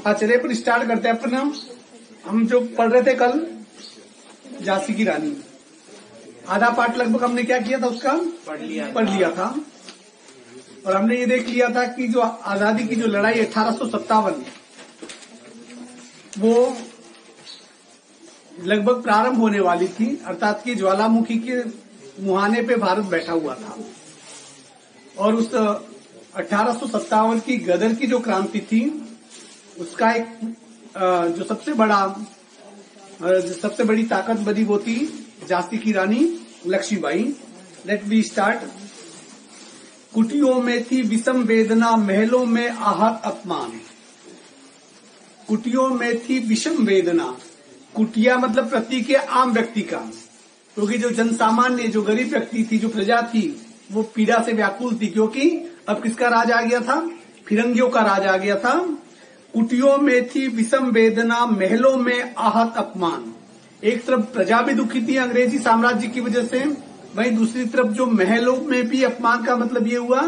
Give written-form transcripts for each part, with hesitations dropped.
चलिए पर स्टार्ट करते हैं अपना। हम जो पढ़ रहे थे कल झांसी की रानी, आधा पार्ट लगभग हमने क्या किया था उसका पढ़ लिया था। और हमने ये देख लिया था कि जो आजादी की जो लड़ाई 1857 वो लगभग प्रारंभ होने वाली थी, अर्थात कि ज्वालामुखी के मुहाने पे भारत बैठा हुआ था। और उस 1857 की गदर की जो क्रांति थी उसका एक जो सबसे बड़ी ताकत बनी वो थी झांसी की Rani Lakshmibai. Let we start. कुटियों में थी विषम वेदना, महलों में आहत अपमान। कुटियों में थी विषम वेदना। कुटिया मतलब प्रतीक है आम व्यक्ति का, क्योंकि जो जनसामान्य, जो गरीब व्यक्ति थी, जो प्रजा थी, वो पीड़ा से व्याकुल थी, क्योंकि अब किसका राज आ गया था? फिरंगियों का राज आ गया था। कुटियों में थी विषम वेदना, महलों में आहत अपमान। एक तरफ प्रजा भी दुखी थी अंग्रेजी साम्राज्य की वजह से, वहीं दूसरी तरफ जो महलों में भी अपमान का मतलब ये हुआ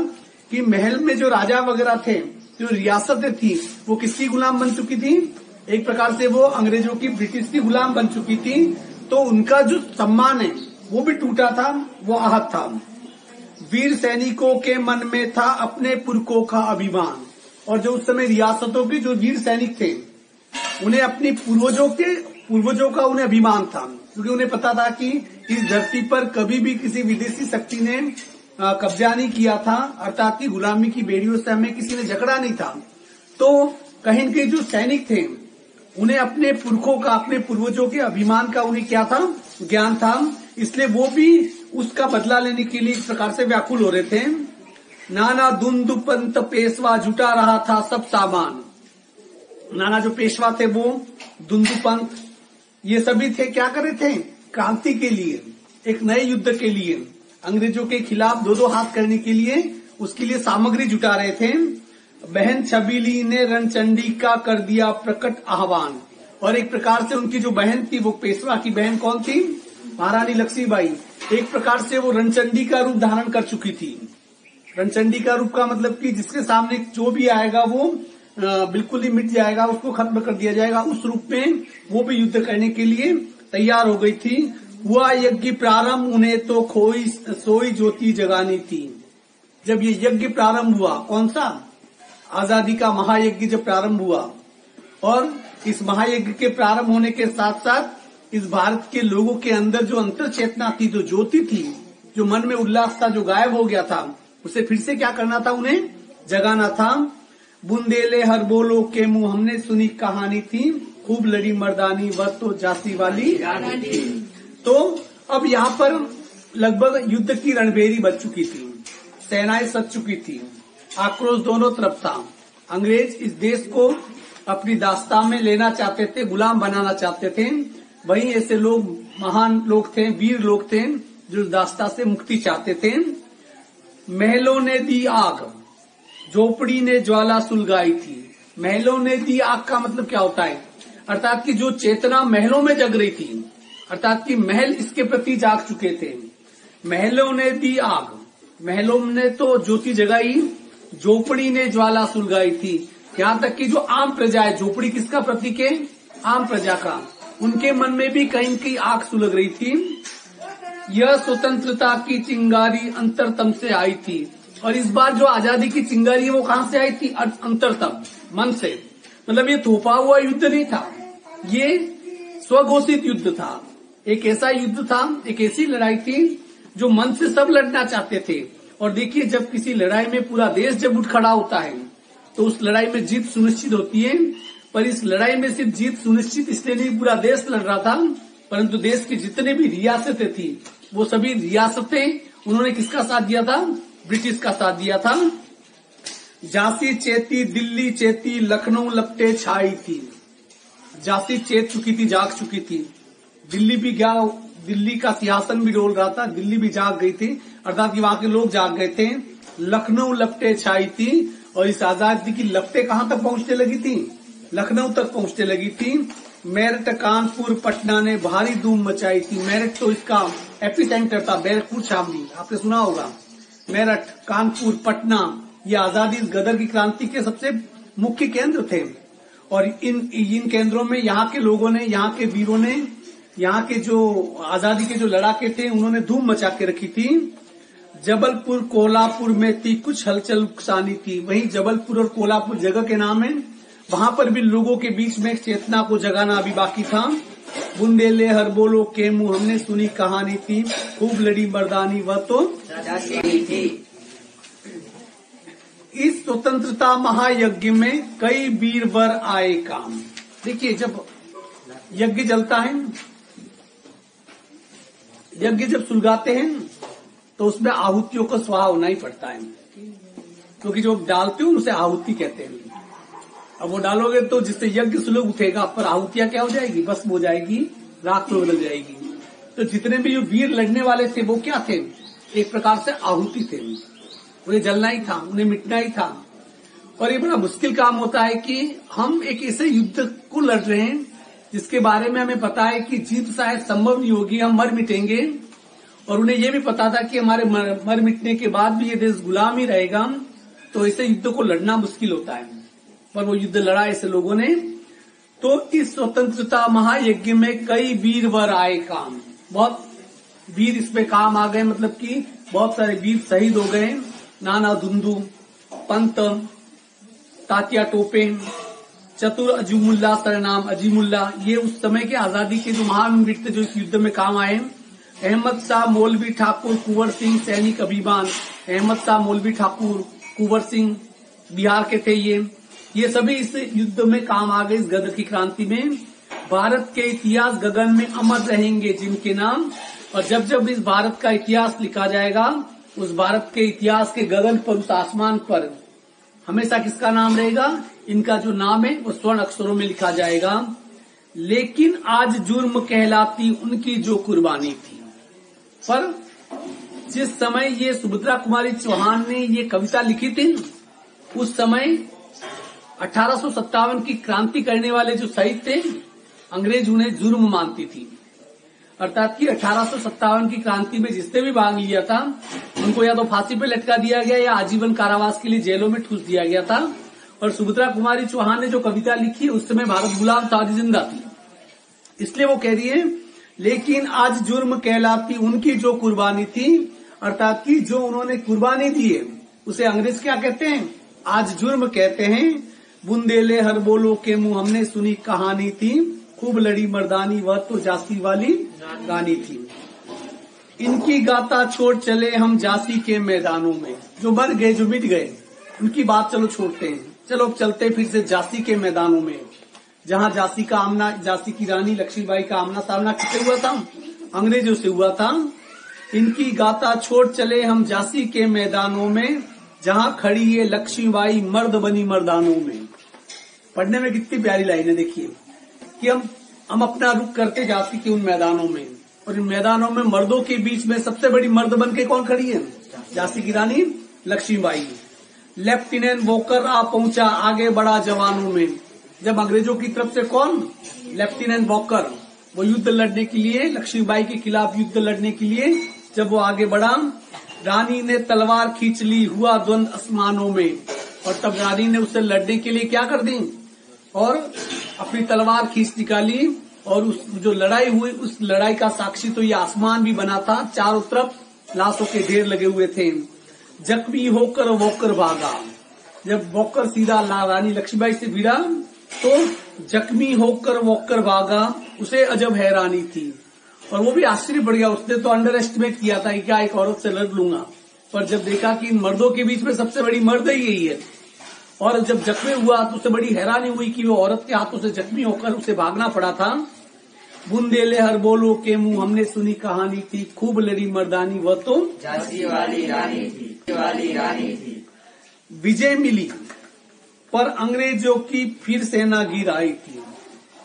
कि महल में जो राजा वगैरह थे, जो रियासतें थी, वो किसकी गुलाम बन चुकी थी? एक प्रकार से वो अंग्रेजों की, ब्रिटिश की गुलाम बन चुकी थी। तो उनका जो सम्मान है वो भी टूटा था, वो आहत था। वीर सैनिकों के मन में था अपने पुरखों का अभिमान। और जो उस समय रियासतों के जो वीर सैनिक थे, उन्हें अपनी पूर्वजों का उन्हें अभिमान था, क्योंकि उन्हें पता था कि इस धरती पर कभी भी किसी विदेशी शक्ति ने कब्जा नहीं किया था, अर्थात की गुलामी की बेड़ियों से हमें किसी ने जकड़ा नहीं था। तो कहीं के जो सैनिक थे उन्हें अपने पुरखों का, अपने पूर्वजों के अभिमान का उन्हें क्या था? ज्ञान था। इसलिए वो भी उसका बदला लेने के लिए एक प्रकार से व्याकुल हो रहे थे। नाना दुंदु पंत पेशवा जुटा रहा था सब सामान। नाना जो पेशवा थे वो दुंदु पंत, ये सभी थे, क्या कर रहे थे? क्रांति के लिए, एक नए युद्ध के लिए, अंग्रेजों के खिलाफ दो हाथ करने के लिए, उसके लिए सामग्री जुटा रहे थे। बहन छबीली ने रणचंडी का कर दिया प्रकट आह्वान। और एक प्रकार से उनकी जो बहन थी, वो पेशवा की बहन कौन थी? महारानी लक्ष्मीबाई। एक प्रकार से वो रणचंडी का रूप धारण कर चुकी थी। रणचंडी का रूप का मतलब कि जिसके सामने जो भी आएगा वो बिल्कुल ही मिट जाएगा, उसको खत्म कर दिया जाएगा। उस रूप में वो भी युद्ध करने के लिए तैयार हो गई थी। हुआ यज्ञ प्रारंभ, उन्हें तो खोई सोई ज्योति जगानी थी। जब ये यज्ञ प्रारंभ हुआ, कौन सा? आजादी का महायज्ञ जब प्रारंभ हुआ, और इस महायज्ञ के प्रारंभ होने के साथ साथ इस भारत के लोगों के अंदर जो अंतर चेतना थी, जो ज्योति थी, जो मन में उल्लास था, जो गायब हो गया था, उसे फिर से क्या करना था? उन्हें जगाना था। बुंदेले हर बोलो के मुंह, हमने सुनी कहानी थी, खूब लड़ी मर्दानी, वह तो झांसी वाली रानी थी। तो अब यहाँ पर लगभग युद्ध की रणभेरी बच चुकी थी, सेनाएं सज चुकी थी, आक्रोश दोनों तरफ था। अंग्रेज इस देश को अपनी दास्तां में लेना चाहते थे, गुलाम बनाना चाहते थे। वहीं ऐसे लोग, महान लोग थे, वीर लोग थे, जो दास्तां से मुक्ति चाहते थे। महलों ने दी आग, झोपड़ी ने ज्वाला सुलगाई थी। महलों ने दी आग का मतलब क्या होता है? अर्थात कि जो चेतना महलों में जग रही थी, अर्थात कि महल इसके प्रति जाग चुके थे। महलों ने दी आग, महलों ने तो ज्योति जगाई, झोपड़ी ने ज्वाला सुलगाई थी। यहाँ तक कि जो आम प्रजा है, झोपड़ी किसका प्रतीक है? आम प्रजा का। उनके मन में भी कहीं की आग सुलग रही थी। यह स्वतंत्रता की चिंगारी अंतरतम से आई थी। और इस बार जो आजादी की चिंगारी है वो कहाँ से आई थी? अंतरतम, मन से। मतलब ये थोपा हुआ युद्ध नहीं था, ये स्वघोषित युद्ध था। एक ऐसा युद्ध था, एक ऐसी लड़ाई थी जो मन से सब लड़ना चाहते थे। और देखिए, जब किसी लड़ाई में पूरा देश जब उठ खड़ा होता है तो उस लड़ाई में जीत सुनिश्चित होती है। पर इस लड़ाई में सिर्फ जीत सुनिश्चित इसलिए नहीं पूरा देश लड़ रहा था, परंतु देश की जितने भी रियासतें थी, वो सभी रियासतें उन्होंने किसका साथ दिया था? ब्रिटिश का साथ दिया था। झांसी चेती, दिल्ली चेती, लखनऊ लपटे छाई थी। झांसी चेत चुकी थी, जाग चुकी थी। दिल्ली भी क्या, दिल्ली का सिंहासन भी डोल रहा था, दिल्ली भी जाग गई थी, अर्थात कि वहां के लोग जाग गए थे। लखनऊ लपटे छाई थी, और इस आजादी की लपटे कहाँ तक पहुंचने लगी थी? लखनऊ तक पहुंचने लगी थी। मेरठ, कानपुर, पटना ने भारी धूम मचाई थी। मेरठ तो इसका एपिसेंटर था, बैरकपुर छावनी, आपने सुना होगा। मेरठ, कानपुर, पटना, ये आजादी गदर की क्रांति के सबसे मुख्य केंद्र थे। और इन केंद्रों में यहाँ के लोगों ने, यहाँ के वीरों ने, यहाँ के जो आजादी के जो लड़ाके थे उन्होंने धूम मचा के रखी थी। जबलपुर कोल्हापुर में थी कुछ हलचल उकसानी थी। वहीं जबलपुर और कोल्हापुर जगह के नाम है, वहां पर भी लोगों के बीच में चेतना को जगाना अभी बाकी था। बुंदेले हर बोलो के मुंह हमने सुनी कहानी थी, खूब लड़ी मर्दानी वह तो थी। इस स्वतंत्रता महायज्ञ में कई वीर वर आए काम। देखिए, जब यज्ञ जलता है, यज्ञ जब सुलगाते हैं तो उसमें आहुतियों को स्वाहा होना ही पड़ता है, क्योंकि जो डालते हो उसे आहुति कहते हैं। अब वो डालोगे तो जिससे यज्ञ सुलग उठेगा, पर आहुतियां क्या हो जाएगी? भस्म हो जाएगी, राख में बदल जाएगी। तो जितने भी जो वीर लड़ने वाले थे वो क्या थे? एक प्रकार से आहुति थे। उन्हें जलना ही था, उन्हें मिटना ही था। और ये बड़ा मुश्किल काम होता है कि हम एक ऐसे युद्ध को लड़ रहे हैं जिसके बारे में हमें पता है कि जीत शायद संभव नहीं होगी, हम मर मिटेंगे। और उन्हें ये भी पता था कि हमारे मर मिटने के बाद भी ये देश गुलाम ही रहेगा। तो ऐसे युद्ध को लड़ना मुश्किल होता है, पर वो युद्ध लड़ा ऐसे लोगों ने। तो इस स्वतंत्रता महायज्ञ में कई वीर वर आए काम। बहुत वीर इसमें काम आ गए, मतलब कि बहुत सारे वीर शहीद हो गए। नाना धुंधु, पंत, तात्या टोपे, चतुर अजीमुल्ला सरनाम अजीमुल्ला, ये उस समय के आजादी के जो महान वीर थे जो इस युद्ध में काम आए। अहमद शाह मौलवी ठाकुर, कुंवर सिंह सैनिक अभिमान। अहमद शाह मौलवी ठाकुर, कुंवर सिंह बिहार के थे। ये सभी इस युद्ध में काम आ गए, इस गदर की क्रांति में। भारत के इतिहास गगन में अमर रहेंगे जिनके नाम। और जब जब इस भारत का इतिहास लिखा जाएगा, उस भारत के इतिहास के गगन पर, उस आसमान पर हमेशा किसका नाम रहेगा? इनका जो नाम है वो स्वर्ण अक्षरों में लिखा जाएगा। लेकिन आज जुर्म कहलाती उनकी जो कुर्बानी थी। पर जिस समय ये सुभद्रा कुमारी चौहान ने ये कविता लिखी थी, उस समय 1857 की क्रांति करने वाले जो शहीद थे, अंग्रेज उन्हें जुर्म मानती थी। अर्थात कि 1857 की क्रांति में जिसने भी भाग लिया था उनको या तो फांसी पे लटका दिया गया या आजीवन कारावास के लिए जेलों में ठूस दिया गया था। और सुभद्रा कुमारी चौहान ने जो कविता लिखी, उस समय भारत गुलाम था, जिंदा थी, इसलिए वो कह रही है लेकिन आज जुर्म कहलाती उनकी जो कुर्बानी थी। अर्थात कि जो उन्होंने कुर्बानी दी है उसे अंग्रेज क्या कहते हैं? आज जुर्म कहते हैं। बुंदेले हर बोलो के मुंह हमने सुनी कहानी थी, खूब लड़ी मर्दानी वह तो झांसी वाली रानी थी। इनकी गाथा छोड़ चले हम झांसी के मैदानों में। जो मर गए, जो मिट गए, उनकी बात चलो छोड़ते हैं, चलो चलते फिर से झांसी के मैदानों में, जहाँ झांसी की रानी लक्ष्मीबाई का आमना सामना किससे हुआ था? अंग्रेजों से हुआ था। इनकी गाथा छोड़ चले हम झांसी के मैदानों में, जहाँ खड़ी है लक्ष्मीबाई मर्द बनी मर्दानों में। पढ़ने में कितनी प्यारी लाइन है, देखिए कि हम अपना रुख करते झांसी के उन मैदानों में, और इन मैदानों में मर्दों के बीच में सबसे बड़ी मर्द बन के कौन खड़ी है? झांसी की रानी लक्ष्मीबाई। लेफ्टिनेंट वॉकर आ पहुंचा आगे बढ़ा जवानों में। जब अंग्रेजों की तरफ से कौन? लेफ्टिनेंट वॉकर, वो युद्ध लड़ने के लिए, लक्ष्मीबाई के खिलाफ युद्ध लड़ने के लिए जब वो आगे बढ़ा, रानी ने तलवार खींच ली, हुआ द्वंद आसमानों में। और तब रानी ने उससे लड़ने के लिए क्या कर दी? और अपनी तलवार खींच निकाली। और उस जो लड़ाई हुई, उस लड़ाई का साक्षी तो ये आसमान भी बना था। चारों तरफ लाशों के ढेर लगे हुए थे। जख्मी होकर वॉकर भागा। जब वॉकर सीधा रानी लक्ष्मीबाई से भिड़ा तो जख्मी होकर वॉकर भागा, उसे अजब हैरानी थी। और वो भी आश्चर्य बढ़ गया। उसने तो अंडर एस्टिमेट किया था कि क्या एक औरत से लड़ लूंगा, पर जब देखा कि इन मर्दों के बीच में सबसे बड़ी मर्द ही यही है, और जब जख्मी हुआ तो उसे बड़ी हैरानी हुई कि वो औरत के हाथों से जख्मी होकर उसे भागना पड़ा था। बुंदेले हर बोलो के मुंह हमने सुनी कहानी थी, खूब लड़ी मर्दानी वह तो झांसी वाली रानी थी। विजय मिली पर अंग्रेजों की फिर सेना गिर आई थी।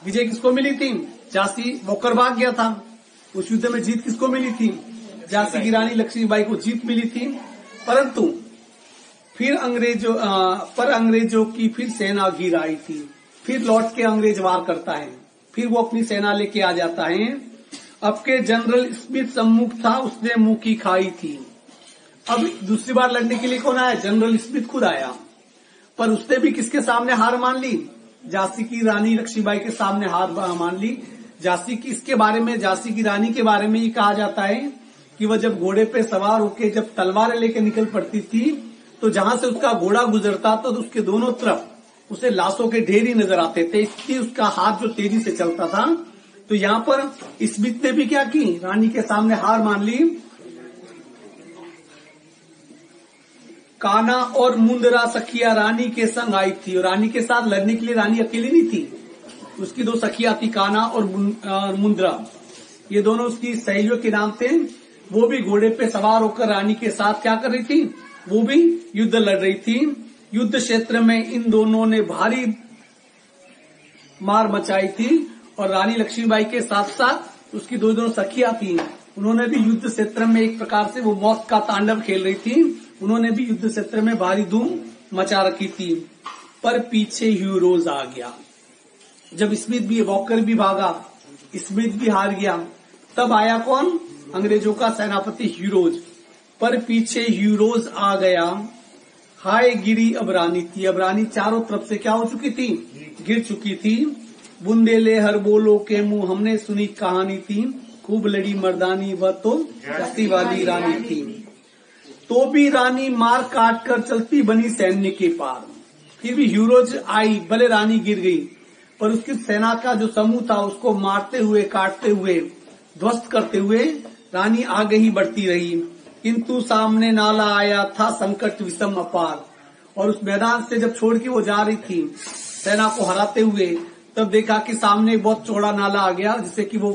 विजय किसको मिली थी? झांसी वॉकर भाग गया था, उस युद्ध में जीत किसको मिली थी? झांसी की रानी लक्ष्मीबाई को जीत मिली थी। परंतु फिर अंग्रेजों की फिर सेना गिर आई थी। फिर लौट के अंग्रेज वार करता है, फिर वो अपनी सेना लेके आ जाता है। अब के जनरल स्मिथ सम्मुख था, उसने मुंह की खाई थी। अब दूसरी बार लड़ने के लिए कौन आया? जनरल स्मिथ खुद आया, पर उसने भी किसके सामने हार मान ली? झांसी की रानी लक्ष्मीबाई के सामने हार मान ली। झांसी की इसके बारे में, झांसी की रानी के बारे में ये कहा जाता है कि वह जब घोड़े पे सवार होकर जब तलवारें लेकर निकल पड़ती थी तो जहां से उसका घोड़ा गुजरता तो उसके दोनों तरफ उसे लाशों के ढेर ही नजर आते थे, इसलिए उसका हाथ जो तेजी से चलता था। तो यहाँ पर स्मिथ ने भी क्या की, रानी के सामने हार मान ली। कान्हा और मुंदरा सखिया रानी के संग आई थी, और रानी के साथ लड़ने के लिए रानी अकेली नहीं थी, उसकी दो सखिया थी, कान्हा और मुंदरा, ये दोनों उसकी सहेलियों के नाम थे। वो भी घोड़े पे सवार होकर रानी के साथ क्या कर रही थी, वो भी युद्ध लड़ रही थी। युद्ध क्षेत्र में इन दोनों ने भारी मार मचाई थी, और रानी लक्ष्मीबाई के साथ साथ उसकी दोनों सखियां थी, उन्होंने भी युद्ध क्षेत्र में एक प्रकार से वो मौत का तांडव खेल रही थी, उन्होंने भी युद्ध क्षेत्र में भारी धूम मचा रखी थी। पर पीछे ह्यूरोज आ गया। जब स्मिथ भी, वॉकर भी भागा, स्मिथ भी हार गया, तब आया कौन, अंग्रेजों का सेनापति ह्यूरोज। पर पीछे ह्यूरोज आ गया, हाय गिरी अब रानी थी। अब रानी चारों तरफ से क्या हो चुकी थी, गिर चुकी थी। बुंदेले हर बोलो के मुंह हमने सुनी कहानी थी, खूब लड़ी मर्दानी वह तो जाती वाली रानी थी। तो भी रानी मार काट कर चलती बनी सैन्य के पार। फिर भी ह्यूरोज आई, भले रानी गिर गई, पर उसकी सेना का जो समूह था उसको मारते हुए, काटते हुए, ध्वस्त करते हुए रानी आगे ही बढ़ती रही। किंतु सामने नाला आया था संकट विषम अपार, और उस मैदान से जब छोड़ के वो जा रही थी सेना को हराते हुए, तब देखा कि सामने बहुत चौड़ा नाला आ गया जिससे कि वो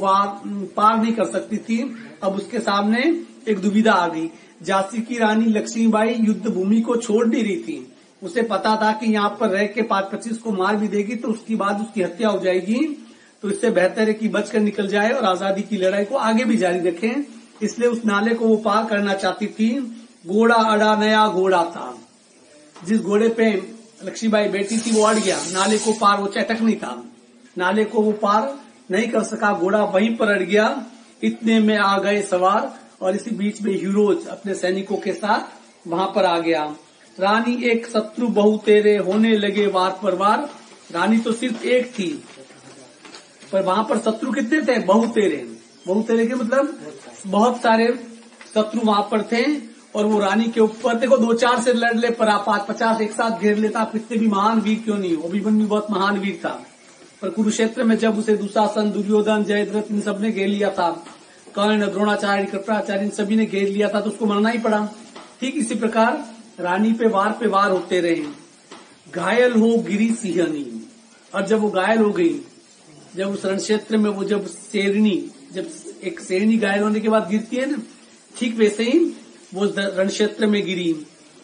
पार नहीं कर सकती थी। अब उसके सामने एक दुविधा आ गई। झांसी की रानी लक्ष्मीबाई युद्ध भूमि को छोड़ नहीं रही थी, उसे पता था कि यहाँ पर रह के 5-25 को मार भी देगी तो उसके बाद उसकी हत्या हो जाएगी, तो इससे बेहतर है कि बचकर निकल जाए और आजादी की लड़ाई को आगे भी जारी रखें। इसलिए उस नाले को वो पार करना चाहती थी। घोड़ा अड़ा, नया घोड़ा था, जिस घोड़े पे लक्ष्मीबाई बैठी थी वो अड़ गया, नाले को पार, वो चटक नहीं था, नाले को वो पार नहीं कर सका, घोड़ा वहीं पर अड़ गया। इतने में आ गए सवार, और इसी बीच में ह्यूरोज अपने सैनिकों के साथ वहां पर आ गया। रानी एक शत्रु बहु तेरे, होने लगे वार पर वार। रानी तो सिर्फ एक थी, पर वहां पर शत्रु कितने थे, बहु तेरे। बहु तेरे के मतलब बहुत सारे शत्रु वहां पर थे, और वो रानी के ऊपर, देखो 2-4 से लड़ ले पर 5-50 एक साथ घेर लेता, आप कितने भी महान वीर क्यों नहीं हो, अभिमन्यु बहुत महान वीर था, पर कुरुक्षेत्र में जब उसे दुशासन, दुर्योधन, जयद्रथ इन सबने घेर लिया था, कर्ण, द्रोणाचार्य, कृपाचार्य इन सभी ने घेर लिया था, तो उसको मरना ही पड़ा। ठीक इसी प्रकार रानी पे वार होते रहे। घायल हो गिरी सिंहनी, और जब वो घायल हो गई, जब उस रण क्षेत्र में वो जब एक शेरनी घायल होने के बाद गिरती है ना, ठीक वैसे ही वो रण क्षेत्र में गिरी,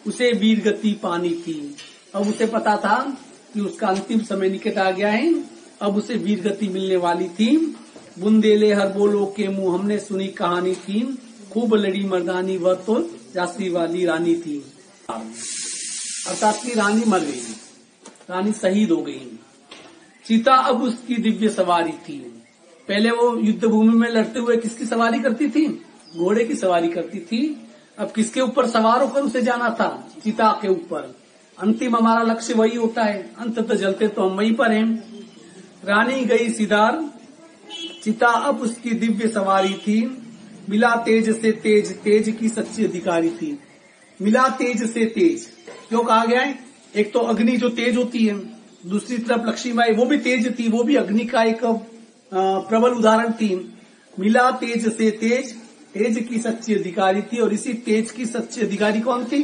उसे वीर गति पानी थी। अब उसे पता था कि उसका अंतिम समय निकट आ गया है, अब उसे वीर गति मिलने वाली थी। बुंदेले हर बोलो के मुंह हमने सुनी कहानी थी, खूब लड़ी मर्दानी वह तो झांसी वाली रानी थी। अर्थात की रानी मर गई, रानी शहीद हो गई। सीता अब उसकी दिव्य सवारी थी। पहले वो युद्ध भूमि में लड़ते हुए किसकी सवारी करती थी, घोड़े की सवारी करती थी। अब किसके ऊपर सवार होकर उसे जाना था, सीता के ऊपर। अंतिम हमारा लक्ष्य वही होता है, अंततः जलते तो हम वहीं पर हैं। रानी गई सिदार, सीता अब उसकी दिव्य सवारी थी। मिला तेज से तेज, तेज की सच्ची अधिकारी थी। मिला तेज से तेज क्यों कहा गया है, एक तो अग्नि जो तेज होती है, दूसरी तरफ लक्ष्मीबाई वो भी तेज थी, वो भी अग्नि का एक प्रबल उदाहरण थी। मिला तेज से तेज, तेज की सच्ची अधिकारी थी, और इसी तेज की सच्ची अधिकारी कौन थी,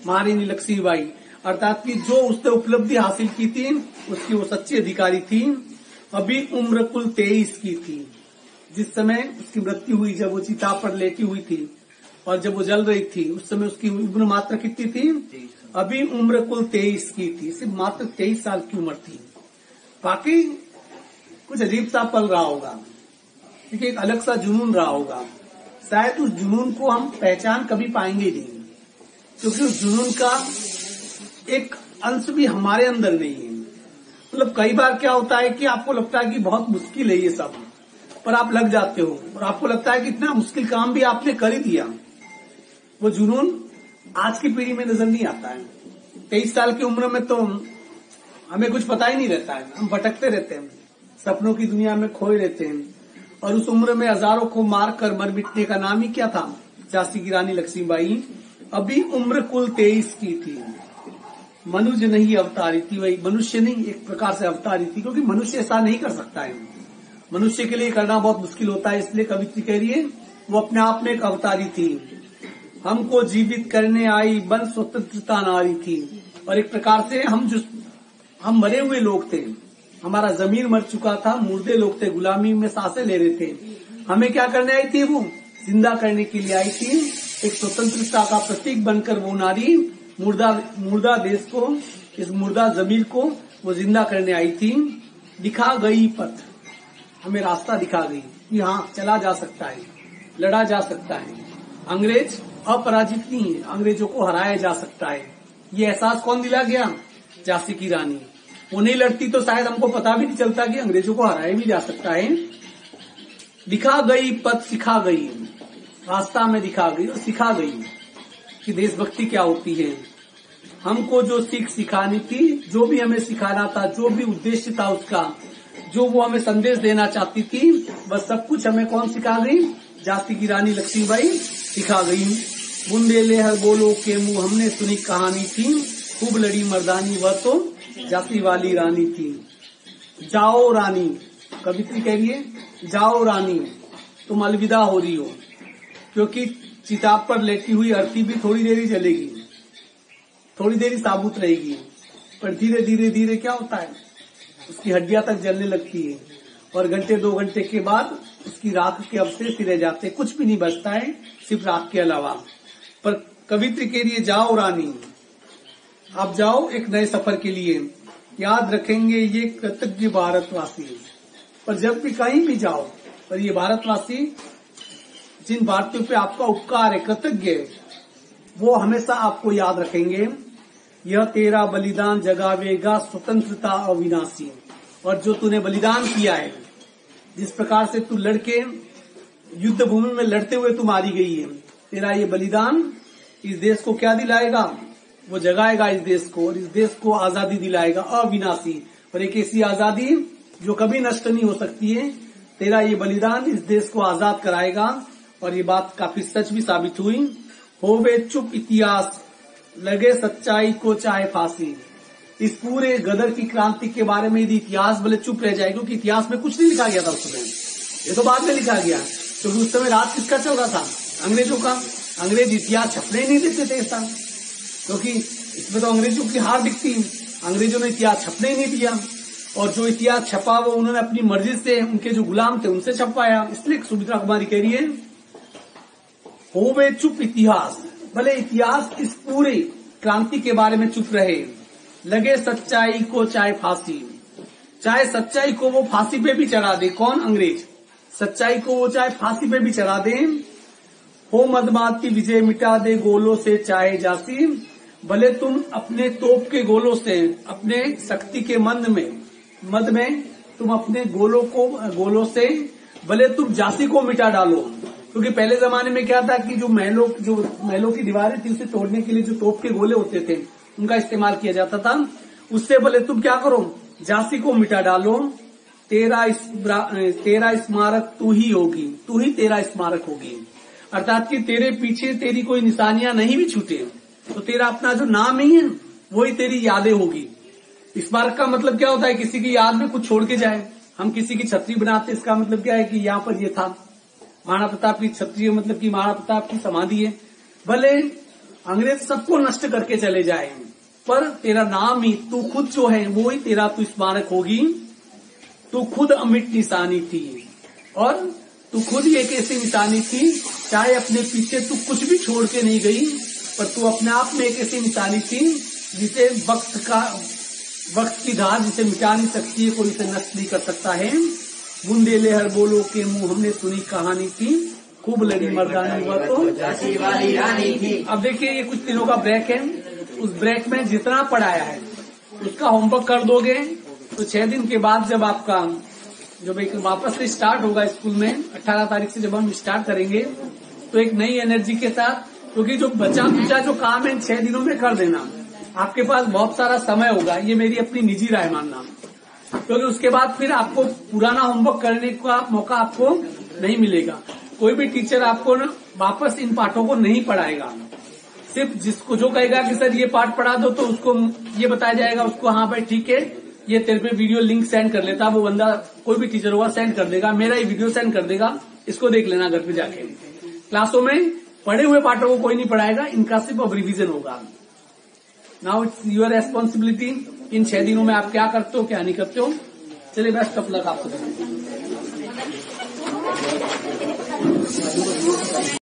महारानी लक्ष्मीबाई। अर्थात कि जो उसने उपलब्धि हासिल की थी उसकी वो सच्ची अधिकारी थी। अभी उम्र कुल 23 की थी जिस समय उसकी मृत्यु हुई, जब वो चिता पर लेटी हुई थी और जब वो जल रही थी, उस समय उसकी उम्र मात्र कितनी थी, अभी उम्र कुल 23 की थी, सिर्फ मात्र 23 साल की उम्र थी। बाकी कुछ अजीब सा पल रहा होगा, क्योंकि एक अलग सा जुनून रहा होगा। शायद उस जुनून को हम पहचान कभी पाएंगे नहीं, क्योंकि उस जुनून का एक अंश भी हमारे अंदर नहीं है। मतलब कई बार क्या होता है कि आपको लगता है कि बहुत मुश्किल है ये सब, पर आप लग जाते हो और आपको लगता है कि इतना मुश्किल काम भी आपने कर ही दिया। वो जुनून आज की पीढ़ी में नजर नहीं आता है। 23 साल की उम्र में तो हमें कुछ पता ही नहीं रहता है, हम भटकते रहते हैं, सपनों की दुनिया में खोए रहते हैं। और उस उम्र में हजारों को मार कर मर मिटने का नाम ही क्या था? झांसी की रानी लक्ष्मीबाई अभी उम्र कुल 23 की थी। मनुष्य नहीं अवतारी थी, वही मनुष्य नहीं, एक प्रकार से अवतारी थी, क्योंकि मनुष्य ऐसा नहीं कर सकता है। मनुष्य के लिए करना बहुत मुश्किल होता है, इसलिए कवित्री कह रही है वो अपने आप में एक अवतारी थी। हमको जीवित करने आई बन स्वतंत्रता नारी थी। और एक प्रकार से हम मरे हुए लोग थे, हमारा जमीर मर चुका था, मुर्दे लोग थे, गुलामी में सांसें ले रहे थे। हमें क्या करने आई थी? वो जिंदा करने के लिए आई थी। एक स्वतंत्रता का प्रतीक बनकर वो नारी मुर्दा देश को, इस मुर्दा जमीर को वो जिंदा करने आई थी। दिखा गई पथ, हमें रास्ता दिखा गई कि हाँ चला जा सकता है, लड़ा जा सकता है, अंग्रेज अपराजित नहीं है, अंग्रेजों को हराया जा सकता है। ये एहसास कौन दिला गया? झांसी की रानी। वो नहीं लड़ती तो शायद हमको पता भी नहीं चलता कि अंग्रेजों को हराया भी जा सकता है। दिखा गई पथ सिखा गई, रास्ता में दिखा गई और सिखा गई कि देशभक्ति क्या होती है। हमको जो सीख सिखानी थी, जो भी हमें सिखाना था, जो भी उद्देश्य था उसका, जो वो हमें संदेश देना चाहती थी, बस सब कुछ हमें कौन सिखा गई? झांसी की रानी लक्ष्मीबाई सिखा गई। बुंदेले हर बोलो के मुंह हमने सुनी कहानी थी, खूब लड़ी मर्दानी वह तो झांसी वाली रानी थी। जाओ रानी, कवित्री कह रही है जाओ रानी तुम अलविदा हो रही हो, क्योंकि चिताब पर लेटी हुई अर्थी भी थोड़ी देर ही जलेगी, थोड़ी देर ही साबुत रहेगी, पर धीरे धीरे धीरे क्या होता है, उसकी हड्डियां तक जलने लगती है और घंटे 2 घंटे के बाद उसकी राख के अवशेष रह जाते, कुछ भी नहीं बचता है सिर्फ राख के अलावा। पर कवित्री के लिए जाओ रानी, आप जाओ एक नए सफर के लिए, याद रखेंगे ये कृतज्ञ भारतवासी। पर जब भी कहीं भी जाओ, पर ये भारतवासी जिन भारतीयों पे आपका उपकार है, कृतज्ञ है, वो हमेशा आपको याद रखेंगे। यह तेरा बलिदान जगावेगा स्वतंत्रता अविनाशी। और जो तूने बलिदान किया है, जिस प्रकार से तू लड़के युद्ध भूमि में लड़ते हुए तू मारी गई है, तेरा ये बलिदान इस देश को क्या दिलाएगा? वो जगाएगा इस देश को, और इस देश को आजादी दिलाएगा अविनाशी। और एक ऐसी आजादी जो कभी नष्ट नहीं हो सकती है। तेरा ये बलिदान इस देश को आजाद कराएगा। और ये बात काफी सच भी साबित हुई। होवे चुप इतिहास, लगे सच्चाई को चाहे फांसी। इस पूरे गदर की क्रांति के बारे में यदि इतिहास भले चुप रह जाए, क्योंकि इतिहास में कुछ नहीं लिखा गया था उस समय, ये तो बाद में लिखा गया, क्योंकि उस समय राज किसका चल रहा था? अंग्रेजों का। अंग्रेज इतिहास छपने ही नहीं देते थे ऐसा, क्योंकि इसमें तो अंग्रेजों की हार दिखती। अंग्रेजों ने इतिहास छपने ही नहीं दिया, और जो इतिहास छपा वो उन्होंने अपनी मर्जी से, उनके जो गुलाम थे उनसे छपवाया। इसलिए सुमित्रा कुमारी कह रही है होवे चुप इतिहास, भले इतिहास इस पूरी क्रांति के बारे में चुप रहे, लगे सच्चाई को चाहे फांसी, चाहे सच्चाई को वो फांसी पे भी चढ़ा दे। कौन? अंग्रेज। सच्चाई को वो चाहे फांसी पे भी चढ़ा दे। हो मदमाती विजय मिटा दे गोलों से चाहे झांसी, भले तुम अपने तोप के गोलों से, अपने शक्ति के मद में तुम अपने गोलों से भले तुम झांसी को मिटा डालो। क्योंकि पहले जमाने में क्या था कि जो महलों की दीवारें थी उसे तोड़ने के लिए जो तोप के गोले होते थे उनका इस्तेमाल किया जाता था। उससे भले तुम क्या करो, झांसी को मिटा डालो। तेरा स्मारक तू ही होगी, तू ही तेरा स्मारक होगी। अर्थात कि तेरे पीछे तेरी कोई निशानियां नहीं भी छूटे तो तेरा अपना जो नाम ही है वही तेरी यादें होगी। स्मारक का मतलब क्या होता है? किसी की याद में कुछ छोड़ के जाए। हम किसी की छतरी बनाते, इसका मतलब क्या है कि यहाँ पर ये था। महाराणा प्रताप की छतरी मतलब कि महाराणा प्रताप की समाधि है। भले अंग्रेज सबको नष्ट करके चले जाए, पर तेरा नाम ही, तू खुद जो है वो ही तेरा तू स्मारक होगी। तू खुद अमिट निशानी थी, और तू खुद ही एक ऐसी निशानी थी, चाहे अपने पीछे तू कुछ भी छोड़ के नहीं गई, पर तू अपने आप में एक ऐसी निशानी थी जिसे वक्त की धार जिसे मिटा नहीं सकती है, कोई इसे नष्ट नहीं कर सकता है। बुंदेले हर बोलो के मुंह हमने सुनी कहानी थी, खूब लड़ी मर्दानी वह तो झांसी वाली रानी थी। अब देखिए ये कुछ दिनों का ब्रेक है, उस ब्रेक में जितना पढ़ाया है उसका होमवर्क कर दोगे तो 6 दिन के बाद जब आपका जब एक वापस से स्टार्ट होगा स्कूल में, 18 तारीख से जब हम स्टार्ट करेंगे तो एक नई एनर्जी के साथ, क्योंकि जो बचा कुचा जो काम है 6 दिनों में कर देना, आपके पास बहुत सारा समय होगा, ये मेरी अपनी निजी राय मानना, क्योंकि उसके बाद फिर आपको पुराना होमवर्क करने का मौका आपको नहीं मिलेगा। कोई भी टीचर आपको न वापस इन पाठों को नहीं पढ़ाएगा। सिर्फ जिसको जो कहेगा कि सर ये पाठ पढ़ा दो, तो उसको ये बताया जाएगा उसको, हाँ भाई ठीक है, ये तेरे पे वीडियो लिंक सेंड कर लेता, वो बंदा कोई भी टीचर होगा सेंड कर देगा, मेरा ही वीडियो सेंड कर देगा, इसको देख लेना घर पे जाके। क्लासों में पढ़े हुए पाठों को कोई नहीं पढ़ाएगा, इनका सिर्फ अब रिविजन होगा। नाउ इट्स योर रेस्पॉन्सिबिलिटी, इन 6 दिनों में आप क्या करते हो क्या नहीं करते हो। चलिए बेस्ट ऑफ लक आपको।